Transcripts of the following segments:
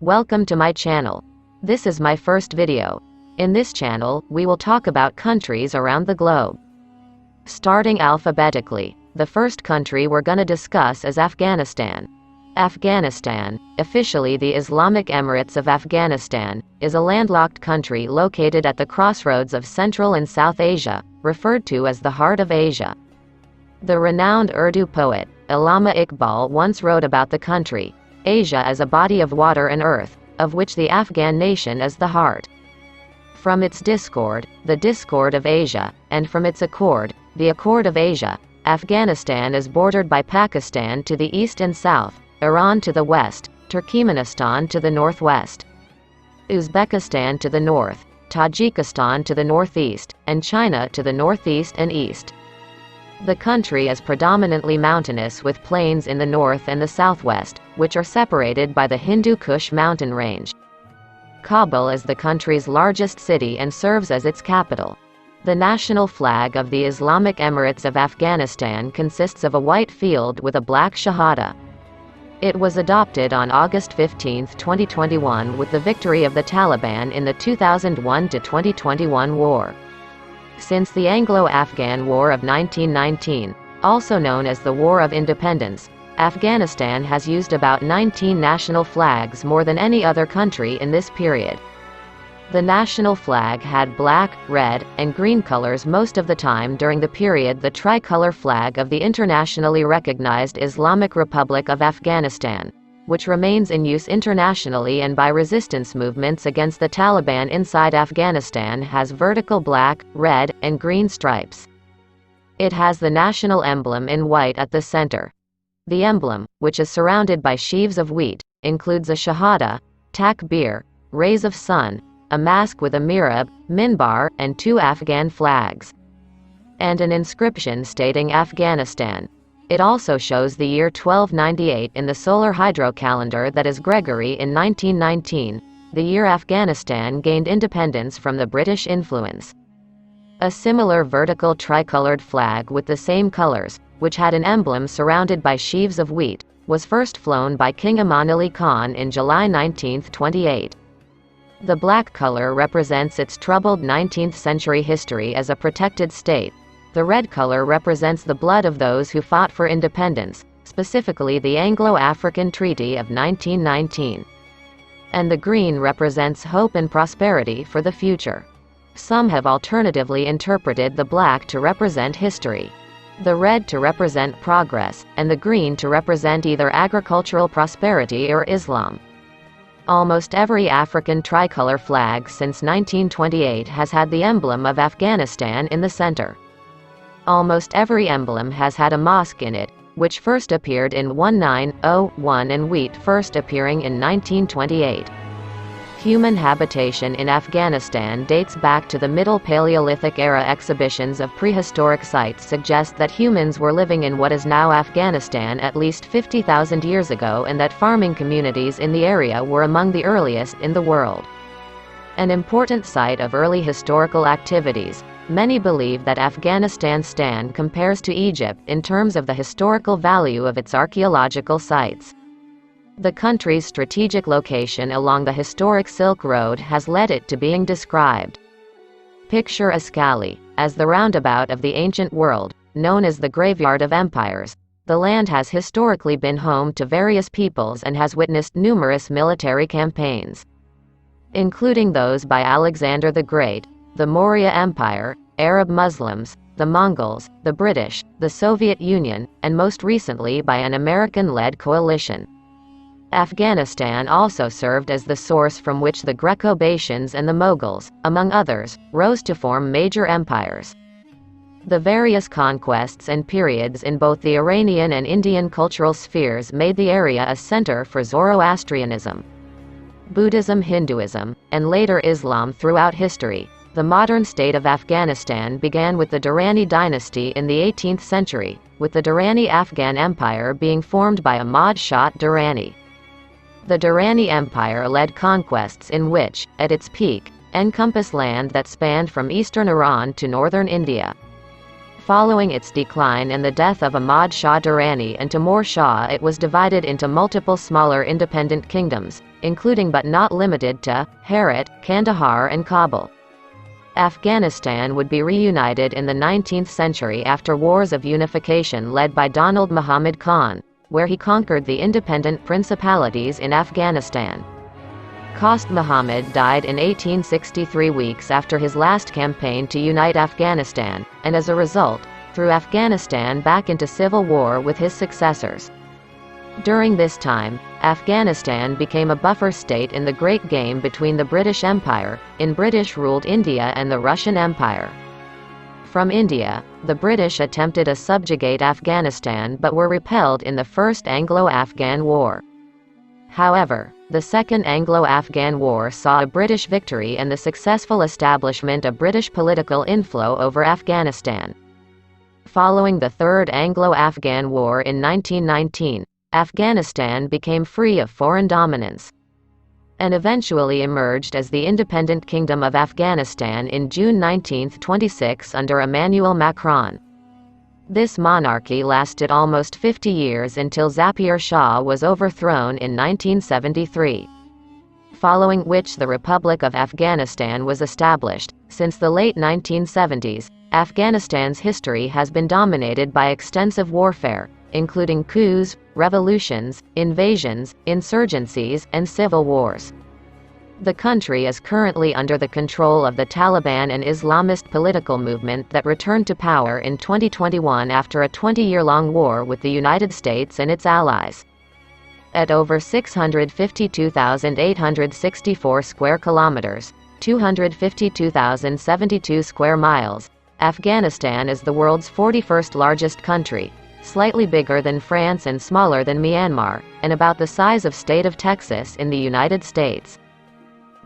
Welcome to my channel. This is my first video. In this channel, we will talk about countries around the globe. Starting alphabetically, the first country we're gonna discuss is Afghanistan. Afghanistan, officially the Islamic Emirates of Afghanistan, is a landlocked country located at the crossroads of Central and South Asia, referred to as the Heart of Asia. The renowned Urdu poet, Allama Iqbal once wrote about the country, Asia as a body of water and earth, of which the Afghan nation is the heart. From its discord, the discord of Asia, and from its accord, the accord of Asia, Afghanistan is bordered by Pakistan to the east and south, Iran to the west, Turkmenistan to the northwest, Uzbekistan to the north, Tajikistan to the northeast, and China to the northeast and east. The country is predominantly mountainous with plains in the north and the southwest, which are separated by the Hindu Kush mountain range. Kabul is the country's largest city and serves as its capital. The national flag of the Islamic Emirates of Afghanistan consists of a white field with a black shahada. It was adopted on August 15, 2021 with the victory of the Taliban in the 2001-2021 war. Since the Anglo-Afghan War of 1919, also known as the War of Independence, Afghanistan has used about 19 national flags, more than any other country in this period. The national flag had black, red, and green colors most of the time during the period. The tricolor flag of the internationally recognized Islamic Republic of Afghanistan, which remains in use internationally and by resistance movements against the Taliban inside Afghanistan, has vertical black, red, and green stripes. It has the national emblem in white at the center. The emblem, which is surrounded by sheaves of wheat, includes a shahada, takbir, rays of sun, a mask with a mihrab, minbar, and two Afghan flags, and an inscription stating Afghanistan. It also shows the year 1298 in the solar hydro calendar, that is Gregory, in 1919, the year Afghanistan gained independence from the British influence. A similar vertical tricolored flag with the same colors, which had an emblem surrounded by sheaves of wheat, was first flown by King Aman Ali Khan in July 1928. The black color represents its troubled 19th century history as a protected state. The red color represents the blood of those who fought for independence, specifically the Anglo-African Treaty of 1919. And the green represents hope and prosperity for the future. Some have alternatively interpreted the black to represent history, the red to represent progress, and the green to represent either agricultural prosperity or Islam. Almost every African tricolor flag since 1928 has had the emblem of Afghanistan in the center. Almost every emblem has had a mosque in it, which first appeared in 1901 and wheat first appearing in 1928. Human habitation in Afghanistan dates back to the Middle Paleolithic era. Exhibitions of prehistoric sites suggest that humans were living in what is now Afghanistan at least 50,000 years ago, and that farming communities in the area were among the earliest in the world. An important site of early historical activities, many believe that Afghanistan's compares to Egypt in terms of the historical value of its archaeological sites. The country's strategic location along the historic Silk Road has led it to being described. Picture Ascali as the roundabout of the ancient world, known as the graveyard of empires. The land has historically been home to various peoples and has witnessed numerous military campaigns, including those by Alexander the Great, the Maurya Empire, Arab Muslims, the Mongols, the British, the Soviet Union, and most recently by an American-led coalition. Afghanistan also served as the source from which the Greco-Batians and the Mughals, among others, rose to form major empires. The various conquests and periods in both the Iranian and Indian cultural spheres made the area a center for Zoroastrianism, Buddhism, Hinduism, and later Islam throughout history. The modern state of Afghanistan began with the Durrani dynasty in the 18th century, with the Durrani Afghan Empire being formed by Ahmad Shah Durrani. The Durrani Empire led conquests in which, at its peak, encompassed land that spanned from eastern Iran to northern India. Following its decline and the death of Ahmad Shah Durrani and Timur Shah, it was divided into multiple smaller independent kingdoms, including but not limited to Herat, Kandahar and Kabul. Afghanistan would be reunited in the 19th century after wars of unification led by Donald Muhammad Khan, where he conquered the independent principalities in Afghanistan. Dost Muhammad died in 1863, weeks after his last campaign to unite Afghanistan, and as a result, threw Afghanistan back into civil war with his successors. During this time, Afghanistan became a buffer state in the Great Game between the British Empire, in British-ruled India, and the Russian Empire. From India, the British attempted to subjugate Afghanistan but were repelled in the First Anglo-Afghan War. However, the Second Anglo-Afghan War saw a British victory and the successful establishment of British political influence over Afghanistan. Following the Third Anglo-Afghan War in 1919, Afghanistan became free of foreign dominance, and eventually emerged as the independent Kingdom of Afghanistan in June 1926 under Emmanuel Macron. This monarchy lasted almost 50 years until Zahir Shah was overthrown in 1973. Following which the Republic of Afghanistan was established. Since the late 1970s, Afghanistan's history has been dominated by extensive warfare, including coups, revolutions, invasions, insurgencies, and civil wars. The country is currently under the control of the Taliban, an Islamist political movement that returned to power in 2021 after a 20-year-long war with the United States and its allies. At over 652,864 square kilometers, 252,072 square miles, Afghanistan is the world's 41st largest country, slightly bigger than France and smaller than Myanmar, and about the size of state of Texas in the United States.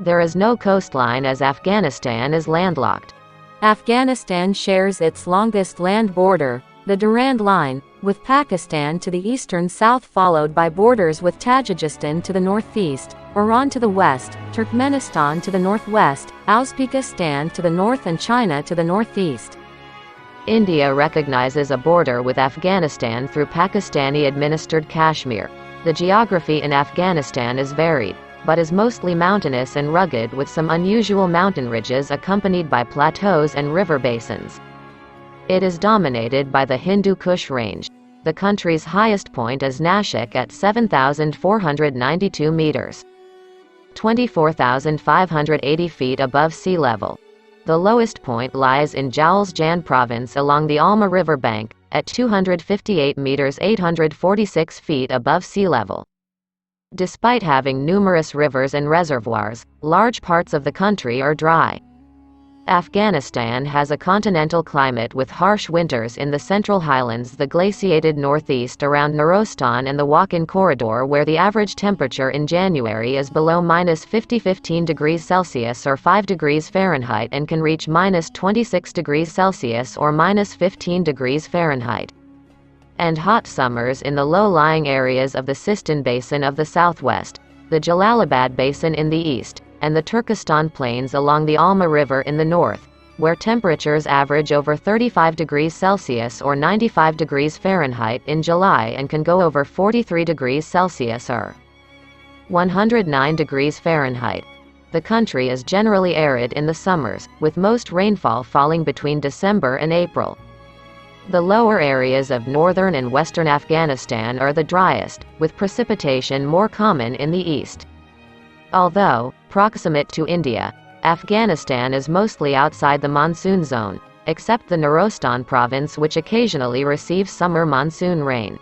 There is no coastline as Afghanistan is landlocked. Afghanistan shares its longest land border, the Durand Line, with Pakistan to the eastern south, followed by borders with Tajikistan to the northeast, Iran to the west, Turkmenistan to the northwest, Uzbekistan to the north and China to the northeast. India recognizes a border with Afghanistan through Pakistani-administered Kashmir. The geography in Afghanistan is varied, but is mostly mountainous and rugged, with some unusual mountain ridges accompanied by plateaus and river basins. It is dominated by the Hindu Kush Range. The country's highest point is Nashik at 7,492 meters, 24,580 feet above sea level. The lowest point lies in Jalsjan province along the Alma River bank, at 258 meters 846 feet above sea level. Despite having numerous rivers and reservoirs, large parts of the country are dry. Afghanistan has a continental climate with harsh winters in the central highlands, the glaciated northeast around Nuristan, and the Wakhan corridor, where the average temperature in January is below -15 degrees Celsius or 5 degrees Fahrenheit and can reach -26 degrees Celsius or -15 degrees Fahrenheit. And hot summers in the low-lying areas of the Sistan Basin of the southwest, the Jalalabad Basin in the east, and the Turkestan Plains along the Alma River in the north, where temperatures average over 35 degrees Celsius or 95 degrees Fahrenheit in July and can go over 43 degrees Celsius or 109 degrees Fahrenheit. The country is generally arid in the summers, with most rainfall falling between December and April. The lower areas of northern and western Afghanistan are the driest, with precipitation more common in the east. Although proximate to India, Afghanistan is mostly outside the monsoon zone, except the Nuristan province, which occasionally receives summer monsoon rain.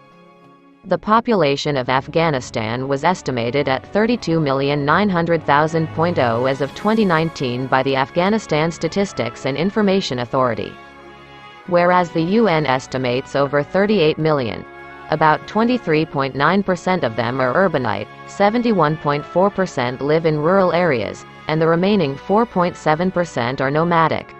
The population of Afghanistan was estimated at 32,900,000 as of 2019 by the Afghanistan Statistics and Information Authority, whereas the UN estimates over 38 million. About 23.9% of them are urbanite, 71.4% live in rural areas, and the remaining 4.7% are nomadic.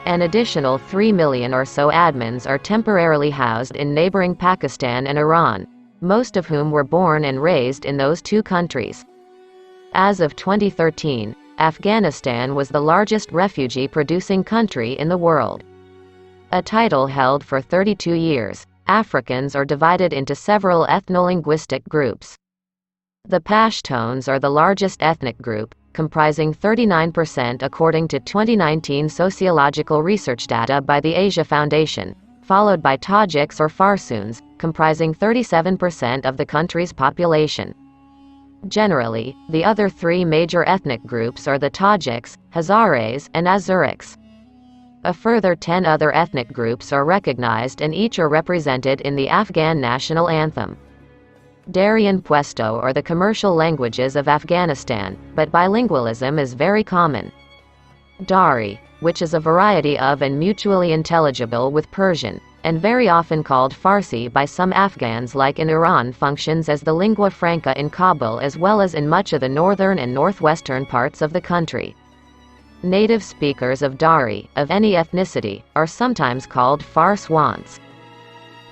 An additional 3 million or so admins are temporarily housed in neighboring Pakistan and Iran, most of whom were born and raised in those two countries. As of 2013, Afghanistan was the largest refugee-producing country in the world. a title held for 32 years. Africans are divided into several ethno-linguistic groups. The Pashtuns are the largest ethnic group, comprising 39% according to 2019 sociological research data by the Asia Foundation, followed by Tajiks or Farsuns, comprising 37% of the country's population. Generally, the other three major ethnic groups are the Tajiks, Hazaras, and Azuriks. A further 10 other ethnic groups are recognized and each are represented in the Afghan national anthem. Dari and Pashto are the commercial languages of Afghanistan, but bilingualism is very common. Dari, which is a variety of and mutually intelligible with Persian, and very often called Farsi by some Afghans like in Iran, functions as the lingua franca in Kabul as well as in much of the northern and northwestern parts of the country. Native speakers of Dari, of any ethnicity, are sometimes called Farswans.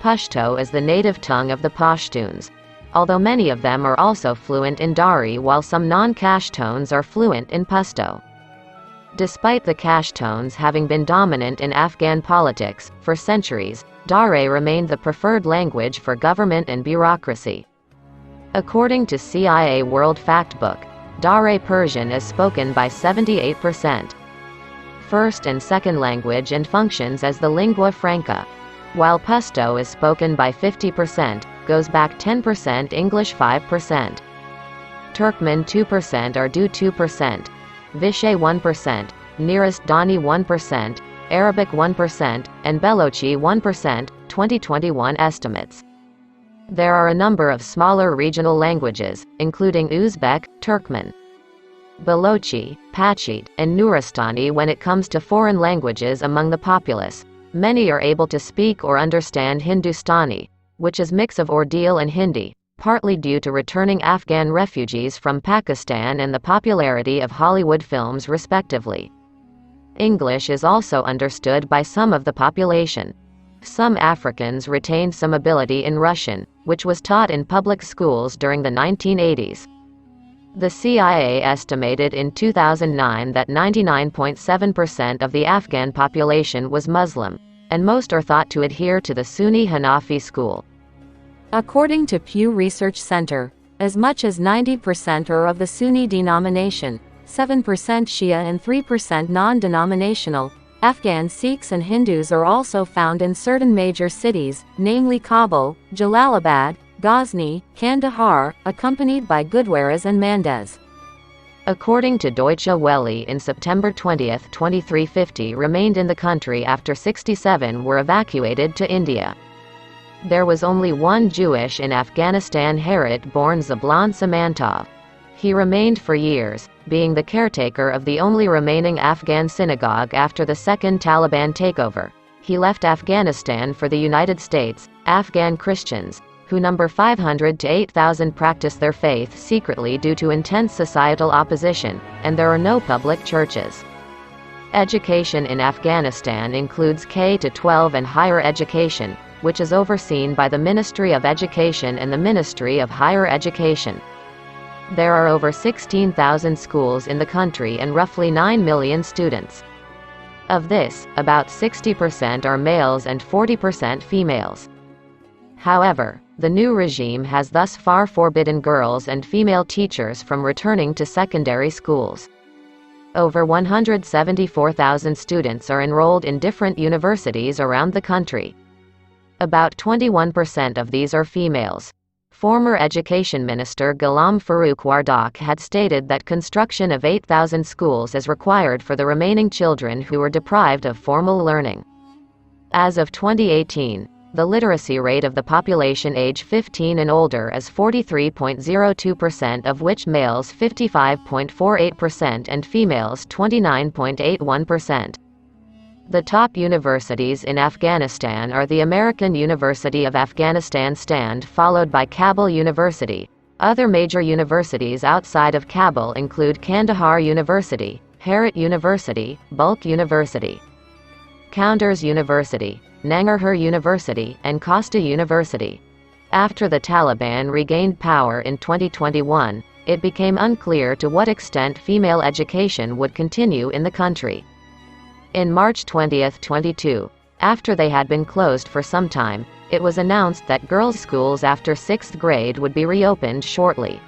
Pashto is the native tongue of the Pashtuns, although many of them are also fluent in Dari while some non-Pashtuns are fluent in Pashto. Despite the Pashtuns having been dominant in Afghan politics for centuries, Dari remained the preferred language for government and bureaucracy. According to CIA World Factbook, Dari Persian is spoken by 78%. First and second language and functions as the lingua franca. While Pashto is spoken by 50%, goes back 10%, English 5%. Turkmen 2%, Urdu 2%, Vishay 1%, Nearest Dani 1%, Arabic 1%, and Balochi 1%, 2021 estimates. There are a number of smaller regional languages, including Uzbek, Turkmen, Balochi, Pashto, and Nuristani. When it comes to foreign languages among the populace, many are able to speak or understand Hindustani, which is mix of Urdu and Hindi, partly due to returning Afghan refugees from Pakistan and the popularity of Hollywood films respectively. English is also understood by some of the population. Some Africans retained some ability in Russian, which was taught in public schools during the 1980s. The CIA estimated in 2009 that 99.7% of the Afghan population was Muslim, and most are thought to adhere to the Sunni Hanafi school. According to Pew Research Center, as much as 90% are of the Sunni denomination, 7% Shia and 3% non-denominational. Afghan Sikhs and Hindus are also found in certain major cities, namely Kabul, Jalalabad, Ghazni, Kandahar, accompanied by Gurdwaras and Mandas. According to Deutsche Welle, in September 20, 2350 remained in the country after 67 were evacuated to India. There was only one Jewish in Afghanistan, Herit-born Zablon Samantov. He remained for years, being the caretaker of the only remaining Afghan synagogue after the second Taliban takeover. He left Afghanistan for the United States. Afghan Christians, who number 500 to 8,000, practice their faith secretly due to intense societal opposition, and there are no public churches. Education in Afghanistan includes K-12 and higher education, which is overseen by the Ministry of Education and the Ministry of Higher Education. There are over 16,000 schools in the country and roughly 9 million students. Of this, about 60% are males and 40% females. However, the new regime has thus far forbidden girls and female teachers from returning to secondary schools. Over 174,000 students are enrolled in different universities around the country. About 21% of these are females. Former Education Minister Ghulam Farooq Wardak had stated that construction of 8,000 schools is required for the remaining children who were deprived of formal learning. As of 2018, the literacy rate of the population age 15 and older is 43.02%, of which males 55.48% and females 29.81%. The top universities in Afghanistan are the American University of Afghanistan Stand, followed by Kabul University. Other major universities outside of Kabul include Kandahar University, Herat University, Bulk University, Koundars University, Nangarhar University, and Costa University. After the Taliban regained power in 2021, it became unclear to what extent female education would continue in the country. In March 2022, After they had been closed for some time, it was announced that girls' schools after 6th grade would be reopened shortly.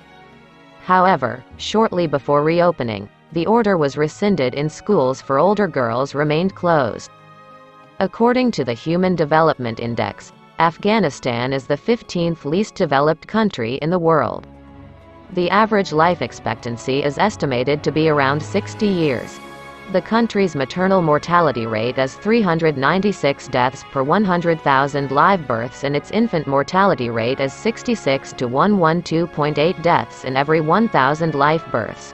However, shortly before reopening, the order was rescinded and schools for older girls remained closed. According to the Human Development Index, Afghanistan is the 15th least developed country in the world. The average life expectancy is estimated to be around 60 years. The country's maternal mortality rate is 396 deaths per 100,000 live births and its infant mortality rate is 66 to 112.8 deaths in every 1,000 live births.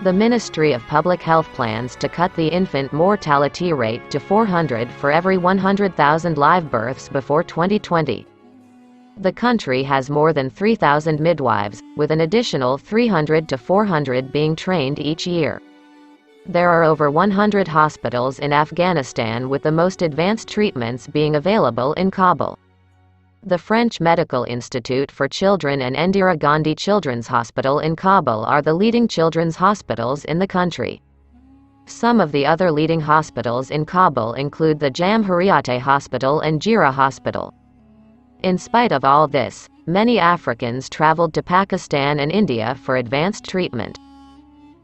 The Ministry of Public Health plans to cut the infant mortality rate to 400 for every 100,000 live births before 2020. The country has more than 3,000 midwives, with an additional 300 to 400 being trained each year. There are over 100 hospitals in Afghanistan, with the most advanced treatments being available in Kabul. The French Medical Institute for Children and Indira Gandhi Children's Hospital in Kabul are the leading children's hospitals in the country. Some of the other leading hospitals in Kabul include the Jamhuriyat Hospital and Jira Hospital. In spite of all this, many Africans traveled to Pakistan and India for advanced treatment.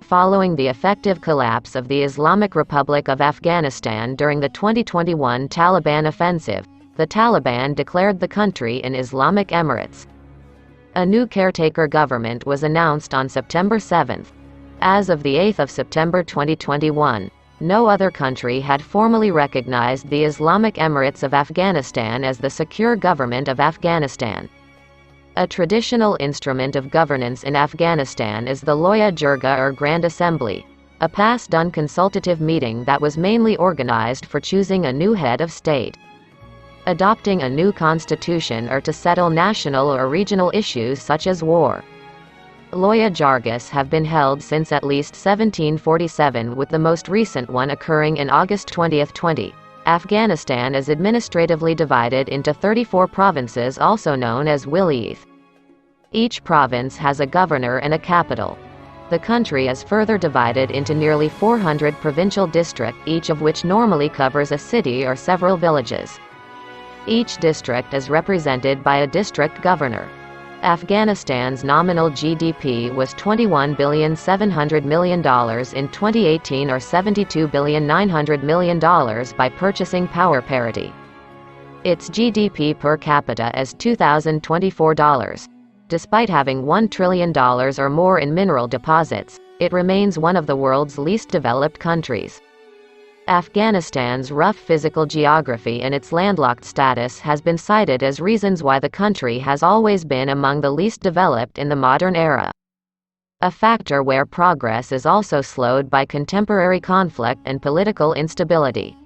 Following the effective collapse of the Islamic Republic of Afghanistan during the 2021 Taliban offensive, the Taliban declared the country an Islamic Emirates. A new caretaker government was announced on September 7. As of the 8th of September 2021, no other country had formally recognized the Islamic Emirates of Afghanistan as the secure government of Afghanistan. A traditional instrument of governance in Afghanistan is the Loya Jirga or Grand Assembly, a past-done consultative meeting that was mainly organized for choosing a new head of state, adopting a new constitution, or to settle national or regional issues such as war. Loya Jirgas have been held since at least 1747, with the most recent one occurring in August 2020. Afghanistan is administratively divided into 34 provinces, also known as wilayat. Each province has a governor and a capital. The country is further divided into nearly 400 provincial districts, each of which normally covers a city or several villages. Each district is represented by a district governor. Afghanistan's nominal GDP was $21.7 billion in 2018, or $72.9 billion by purchasing power parity. Its GDP per capita is $2,024. Despite having $1 trillion or more in mineral deposits, it remains one of the world's least developed countries. Afghanistan's rough physical geography and its landlocked status has been cited as reasons why the country has always been among the least developed in the modern era. A factor where progress is also slowed by contemporary conflict and political instability.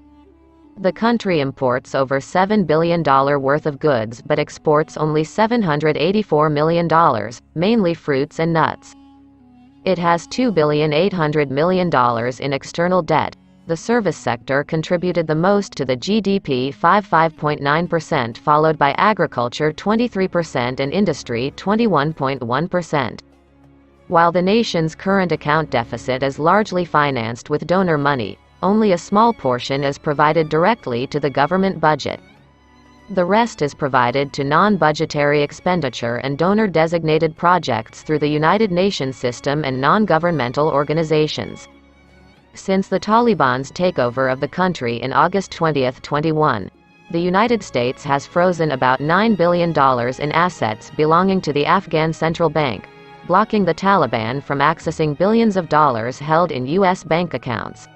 The country imports over $7 billion worth of goods but exports only $784 million, mainly fruits and nuts. It has $2.8 billion in external debt. The service sector contributed the most to the GDP, 5.9%, followed by agriculture 23% and industry 21.1%. While the nation's current account deficit is largely financed with donor money, only a small portion is provided directly to the government budget. The rest is provided to non-budgetary expenditure and donor-designated projects through the United Nations system and non-governmental organizations. Since the Taliban's takeover of the country in August 2021, the United States has frozen about $9 billion in assets belonging to the Afghan Central Bank, blocking the Taliban from accessing billions of dollars held in U.S. bank accounts.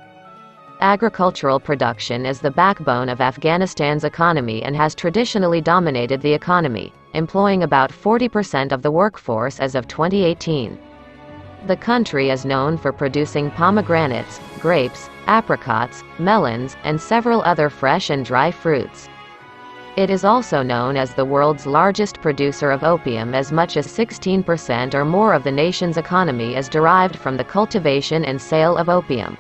Agricultural production is the backbone of Afghanistan's economy and has traditionally dominated the economy, employing about 40% of the workforce as of 2018. The country is known for producing pomegranates, grapes, apricots, melons, and several other fresh and dry fruits. It is also known as the world's largest producer of opium. As much as 16% or more of the nation's economy is derived from the cultivation and sale of opium.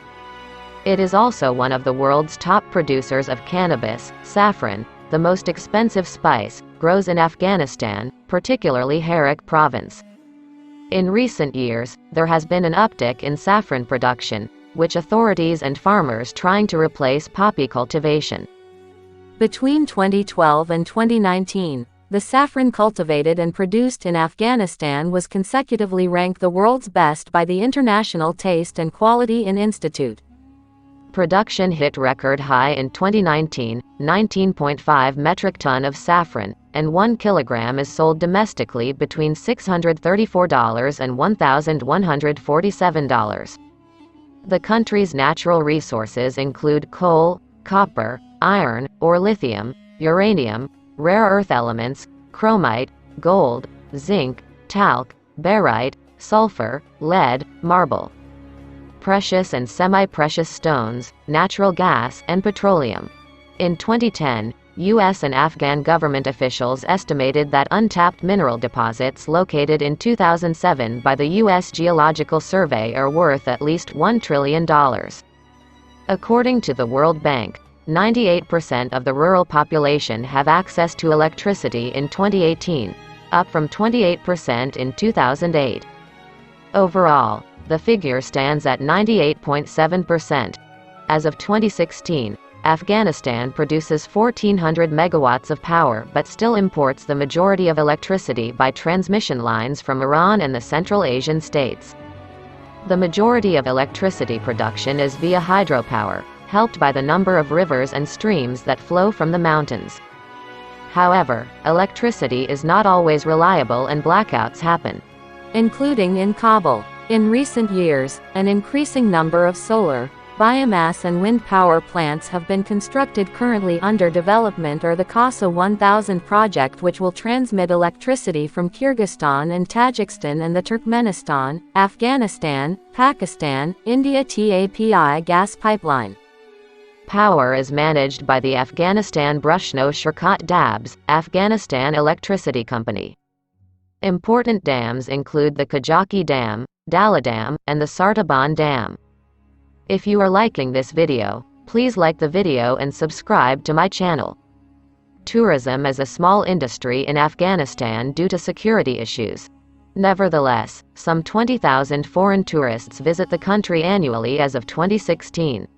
It is also one of the world's top producers of cannabis. Saffron, the most expensive spice, grows in Afghanistan, particularly Herat province. In recent years, there has been an uptick in saffron production, which authorities and farmers trying to replace poppy cultivation. Between 2012 and 2019, the saffron cultivated and produced in Afghanistan was consecutively ranked the world's best by the International Taste and Quality Institute. Production hit record high in 2019, 19.5 metric ton of saffron, and 1 kilogram is sold domestically between $634 and $1,147. The country's natural resources include coal, copper, iron, or lithium, uranium, rare earth elements, chromite, gold, zinc, talc, barite, sulfur, lead, marble, precious and semi-precious stones, natural gas, and petroleum. In 2010, U.S. and Afghan government officials estimated that untapped mineral deposits located in 2007 by the U.S. Geological Survey are worth at least $1 trillion. According to the World Bank, 98% of the rural population have access to electricity in 2018, up from 28% in 2008. Overall, the figure stands at 98.7%. As of 2016, Afghanistan produces 1,400 megawatts of power but still imports the majority of electricity by transmission lines from Iran and the Central Asian states. The majority of electricity production is via hydropower, helped by the number of rivers and streams that flow from the mountains. However, electricity is not always reliable and blackouts happen, including in Kabul. In recent years, an increasing number of solar, biomass and wind power plants have been constructed. Currently under development are the Kasa 1000 project, which will transmit electricity from Kyrgyzstan and Tajikistan and the Turkmenistan, Afghanistan, Pakistan, India TAPI gas pipeline. Power is managed by the Afghanistan Brushno Shirkat Dabs, Afghanistan Electricity Company. Important dams include the Kajaki Dam, Dala Dam, and the Sartaban Dam. If you are liking this video, please like the video and subscribe to my channel. Tourism is a small industry in Afghanistan due to security issues. Nevertheless, some 20,000 foreign tourists visit the country annually as of 2016.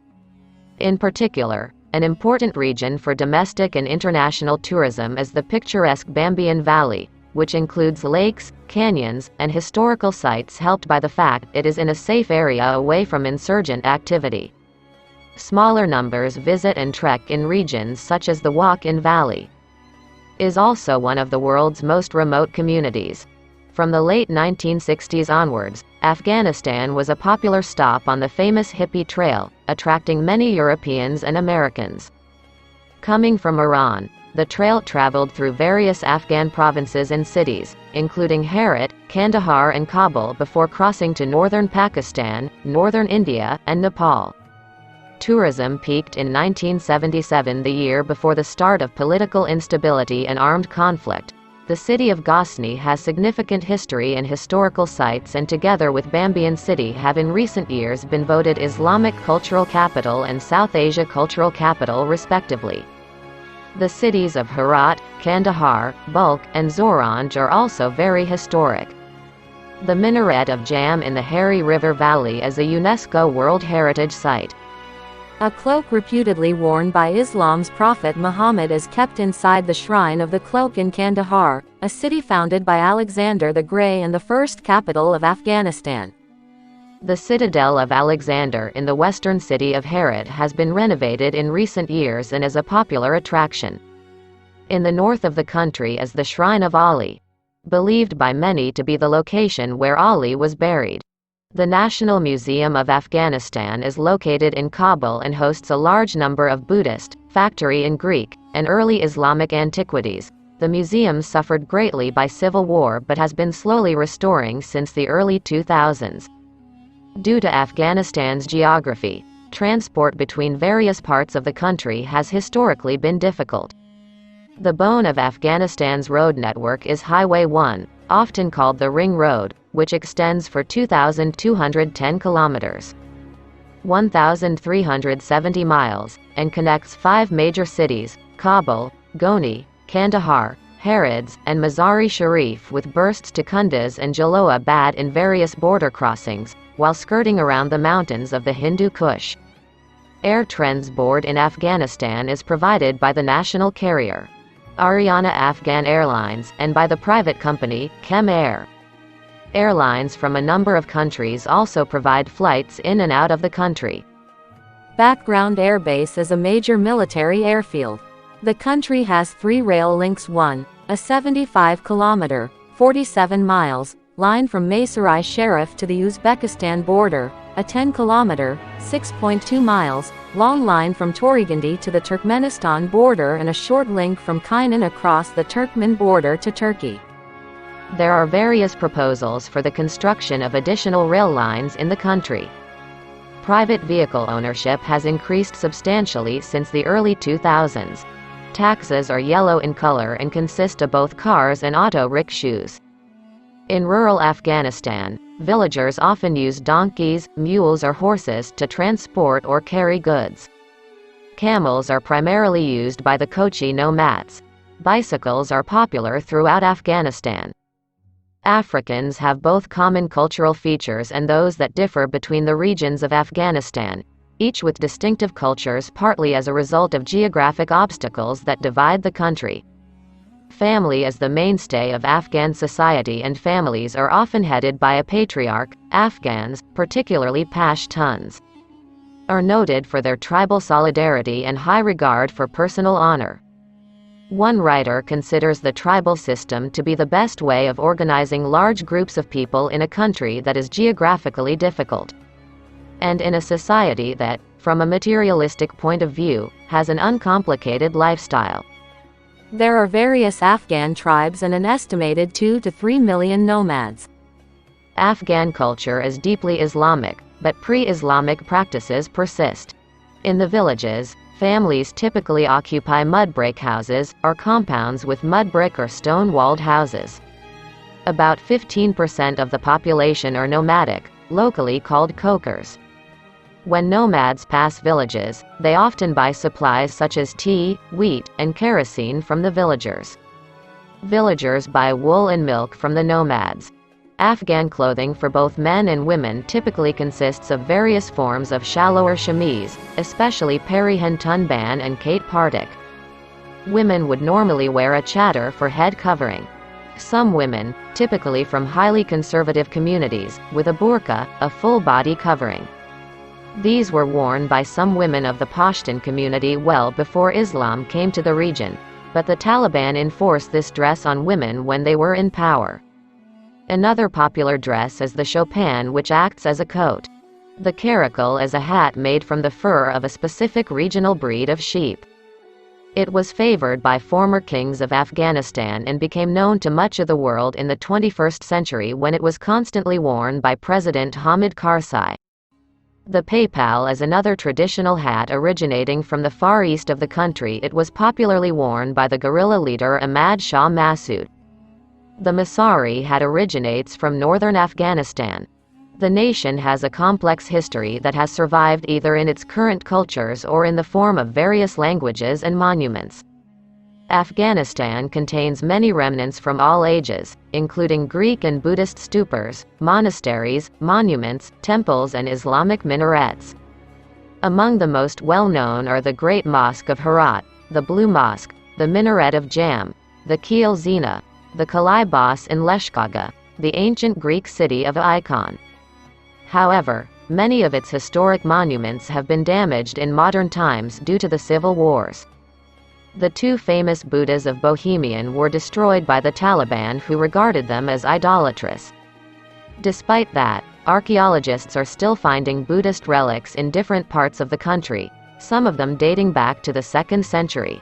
In particular, an important region for domestic and international tourism is the picturesque Bambian Valley, which includes lakes, canyons, and historical sites, helped by the fact it is in a safe area away from insurgent activity. Smaller numbers visit and trek in regions such as the Walk-in Valley. Is also one of the world's most remote communities. From the late 1960s onwards, Afghanistan was a popular stop on the famous Hippie Trail, attracting many Europeans and Americans. Coming from Iran, the trail traveled through various Afghan provinces and cities, including Herat, Kandahar and Kabul, before crossing to northern Pakistan, northern India, and Nepal. Tourism peaked in 1977, the year before the start of political instability and armed conflict. The city of Ghazni has significant history and historical sites, and together with Bambian City have in recent years been voted Islamic Cultural Capital and South Asia Cultural Capital respectively. The cities of Herat, Kandahar, Balkh, and Zoranj are also very historic. The minaret of Jam in the Hari River Valley is a UNESCO World Heritage Site. A cloak reputedly worn by Islam's Prophet Muhammad is kept inside the Shrine of the Cloak in Kandahar, a city founded by Alexander the Grey and the first capital of Afghanistan. The Citadel of Alexander in the western city of Herat has been renovated in recent years and is a popular attraction. In the north of the country is the Shrine of Ali, believed by many to be the location where Ali was buried. The National Museum of Afghanistan is located in Kabul and hosts a large number of Buddhist, factory and Greek, and early Islamic antiquities. The museum suffered greatly by civil war but has been slowly restoring since the early 2000s. Due to Afghanistan's geography, transport between various parts of the country has historically been difficult. The bone of Afghanistan's road network is Highway 1, often called the Ring Road, which extends for 2,210 kilometers, 1,370 miles, and connects 5 major cities, Kabul, Goni, Kandahar, Herat, and Mazar-e Sharif, with bursts to Kunduz and Jalolabad in various border crossings, while skirting around the mountains of the Hindu Kush. Air transport in Afghanistan is provided by the national carrier, Ariana Afghan Airlines, and by the private company, Chem Air. Airlines from a number of countries also provide flights in and out of the country. Background Air Base is a major military airfield. The country has 3 rail links: 1, a 75-kilometer, 47 miles, line from Maysarai Sharif to the Uzbekistan border, a 10-kilometer, 6.2 miles, long line from Torigandi to the Turkmenistan border, and a short link from Kainan across the Turkmen border to Turkey. There are various proposals for the construction of additional rail lines in the country. Private vehicle ownership has increased substantially since the early 2000s. Taxis are yellow in color and consist of both cars and auto rickshaws. In rural Afghanistan, villagers often use donkeys, mules or horses to transport or carry goods. Camels are primarily used by the Kochi nomads. Bicycles are popular throughout Afghanistan. Africans have both common cultural features and those that differ between the regions of Afghanistan, each with distinctive cultures, partly as a result of geographic obstacles that divide the country. Family is the mainstay of Afghan society, and families are often headed by a patriarch. Afghans, particularly Pashtuns, are noted for their tribal solidarity and high regard for personal honor. One writer considers the tribal system to be the best way of organizing large groups of people in a country that is geographically difficult, and in a society that, from a materialistic point of view, has an uncomplicated lifestyle. There are various Afghan tribes and an estimated 2 to 3 million nomads. Afghan culture is deeply Islamic, but pre-Islamic practices persist. In the villages, families typically occupy mud brick houses, or compounds with mud brick or stone-walled houses. About 15% of the population are nomadic, locally called kokers. When nomads pass villages, they often buy supplies such as tea, wheat, and kerosene from the villagers. Villagers buy wool and milk from the nomads. Afghan clothing for both men and women typically consists of various forms of shallower chemise, especially Parihan Tunban and Kate Pardik. Women would normally wear a chador for head covering. Some women, typically from highly conservative communities, with a burqa, a full-body covering. These were worn by some women of the Pashtun community well before Islam came to the region, but the Taliban enforced this dress on women when they were in power. Another popular dress is the chopan, which acts as a coat. The caracal is a hat made from the fur of a specific regional breed of sheep. It was favored by former kings of Afghanistan and became known to much of the world in the 21st century when it was constantly worn by President Hamid Karzai. The paypal is another traditional hat originating from the far east of the country. It was popularly worn by the guerrilla leader Ahmad Shah Massoud. The Masari hat originates from northern Afghanistan. The nation has a complex history that has survived either in its current cultures or in the form of various languages and monuments. Afghanistan contains many remnants from all ages, including Greek and Buddhist stupas, monasteries, monuments, temples, and Islamic minarets. Among the most well-known are the Great Mosque of Herat, the Blue Mosque, the Minaret of Jam, the Kiel Zina, the Kalaibos in Leshkaga, the ancient Greek city of Icon. However, many of its historic monuments have been damaged in modern times due to the civil wars. The 2 famous Buddhas of Bohemian were destroyed by the Taliban, who regarded them as idolatrous. Despite that, archaeologists are still finding Buddhist relics in different parts of the country, some of them dating back to the 2nd century.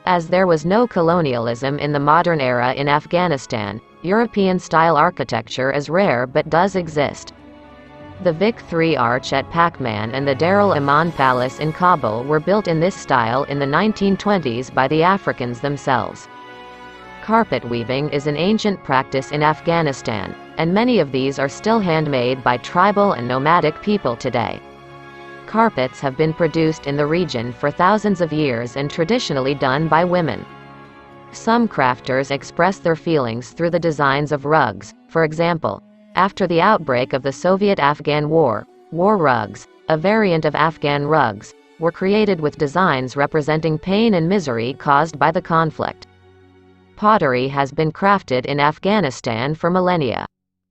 As there was no colonialism in the modern era in Afghanistan, European-style architecture is rare but does exist. The Vic III Arch at Pakman and the Darul Aman Palace in Kabul were built in this style in the 1920s by the Africans themselves. Carpet weaving is an ancient practice in Afghanistan, and many of these are still handmade by tribal and nomadic people today. Carpets have been produced in the region for thousands of years and traditionally done by women. Some crafters express their feelings through the designs of rugs. For example, after the outbreak of the Soviet-Afghan War, war rugs, a variant of Afghan rugs, were created with designs representing pain and misery caused by the conflict. Pottery has been crafted in Afghanistan for millennia.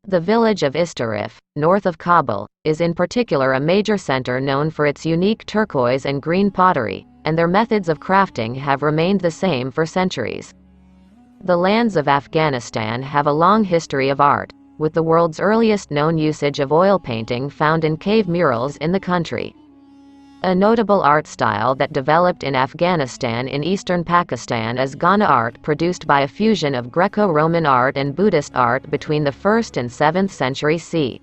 The village of Istarif, north of Kabul, is in particular a major center known for its unique turquoise and green pottery, and their methods of crafting have remained the same for centuries. The lands of Afghanistan have a long history of art, with the world's earliest known usage of oil painting found in cave murals in the country. A notable art style that developed in Afghanistan in eastern Pakistan is Ghana art, produced by a fusion of Greco-Roman art and Buddhist art between the 1st and 7th century CE.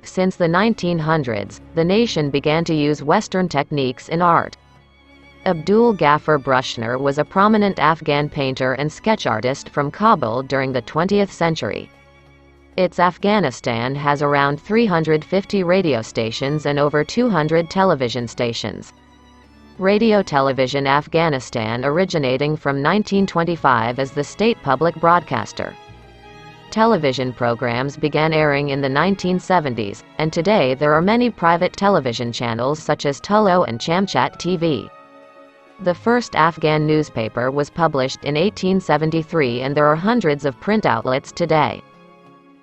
Since the 1900s, the nation began to use Western techniques in art. Abdul Ghaffar Brushner was a prominent Afghan painter and sketch artist from Kabul during the 20th century. Afghanistan has around 350 radio stations and over 200 television stations. Radio Television Afghanistan originating from 1925 as the state public broadcaster. Television programs began airing in the 1970s, and today there are many private television channels such as Tullo and Chamchat TV. The first Afghan newspaper was published in 1873, and there are hundreds of print outlets today.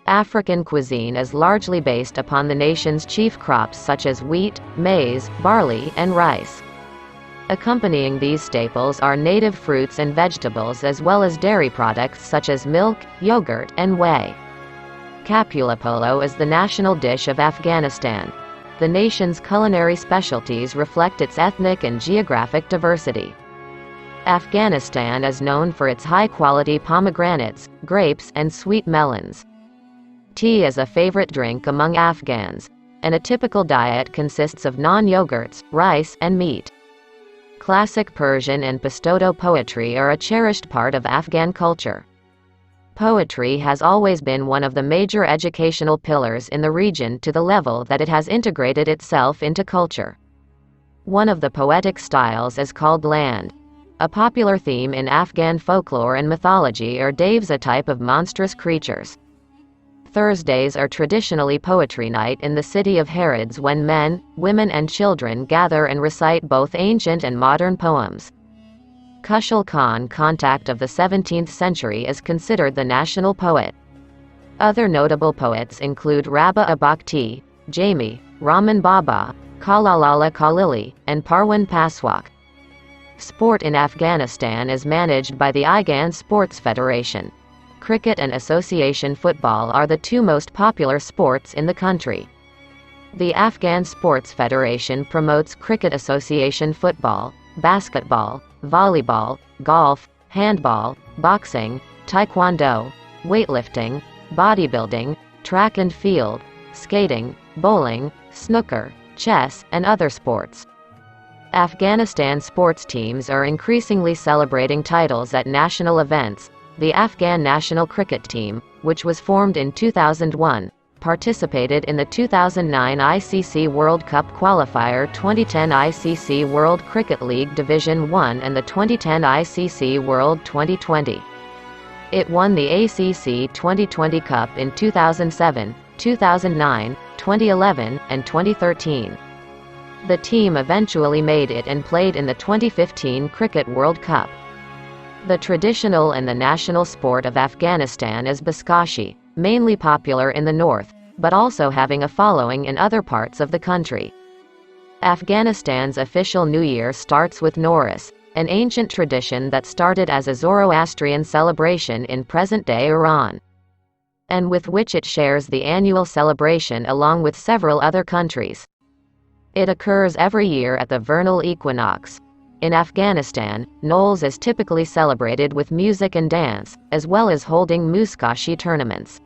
African cuisine is largely based upon the nation's chief crops such as wheat, maize, barley, and rice. Accompanying these staples are native fruits and vegetables as well as dairy products such as milk, yogurt, and whey. Kapula polo is the national dish of Afghanistan. The nation's culinary specialties reflect its ethnic and geographic diversity. Afghanistan is known for its high-quality pomegranates, grapes, and sweet melons. Tea is a favorite drink among Afghans, and a typical diet consists of non-yogurts, rice, and meat. Classic Persian and Pashto poetry are a cherished part of Afghan culture. Poetry has always been one of the major educational pillars in the region, to the level that it has integrated itself into culture. One of the poetic styles is called land. A popular theme in Afghan folklore and mythology are Devs, a type of monstrous creatures. Thursdays are traditionally poetry night in the city of Harrods, when men, women and children gather and recite both ancient and modern poems. Kushal Khan, contact of the 17th century, is considered the national poet. Other notable poets include Rabba Abakti, Jami, Rahman Baba, Kalalala Khalili, and Parwan Paswak. Sport in Afghanistan is managed by the Afghan Sports Federation. Cricket and association football are the two most popular sports in the country. The Afghan Sports Federation promotes cricket, association football, basketball, volleyball, golf, handball, boxing, taekwondo, weightlifting, bodybuilding, track and field, skating, bowling, snooker, chess, and other sports. Afghanistan sports teams are increasingly celebrating titles at national events. The Afghan national cricket team, which was formed in 2001, participated in the 2009 ICC World Cup qualifier, 2010 ICC World Cricket League Division 1 and the 2010 ICC World 2020. It won the ACC 2020 Cup in 2007, 2009, 2011, and 2013. The team eventually made it and played in the 2015 Cricket World Cup. The traditional and the national sport of Afghanistan is buzkashi, mainly popular in the north, but also having a following in other parts of the country. Afghanistan's official New Year starts with Nowruz, an ancient tradition that started as a Zoroastrian celebration in present-day Iran, and with which it shares the annual celebration along with several other countries. It occurs every year at the vernal equinox. In Afghanistan, Nowruz is typically celebrated with music and dance, as well as holding muskashi tournaments.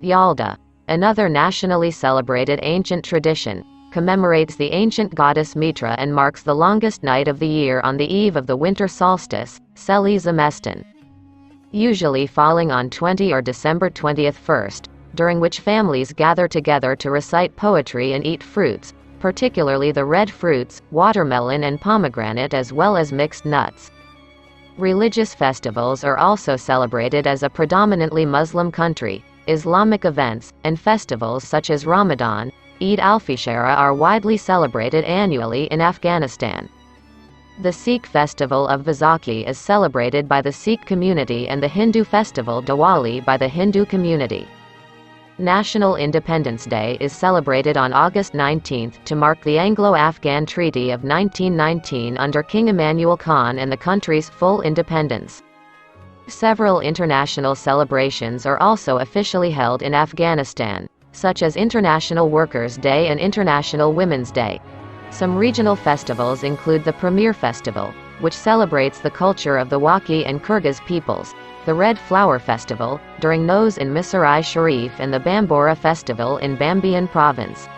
Yalda, another nationally celebrated ancient tradition, commemorates the ancient goddess Mitra and marks the longest night of the year on the eve of the winter solstice, Seli Zamestan, usually falling on 20 or December 21st, during which families gather together to recite poetry and eat fruits, particularly the red fruits, watermelon and pomegranate, as well as mixed nuts. Religious festivals are also celebrated as a predominantly Muslim country. Islamic events, and festivals such as Ramadan, Eid al-Fitr are widely celebrated annually in Afghanistan. The Sikh festival of Vaisakhi is celebrated by the Sikh community and the Hindu festival Diwali by the Hindu community. National Independence Day is celebrated on August 19 to mark the Anglo-Afghan Treaty of 1919 under King Emmanuel Khan and the country's full independence. Several international celebrations are also officially held in Afghanistan, such as International Workers' Day and International Women's Day. Some regional festivals include the Premier Festival, which celebrates the culture of the Wakhi and Kyrgyz peoples, the Red Flower Festival, during Nowruz in Mazar-i Sharif, and the Bambora Festival in Bambian Province.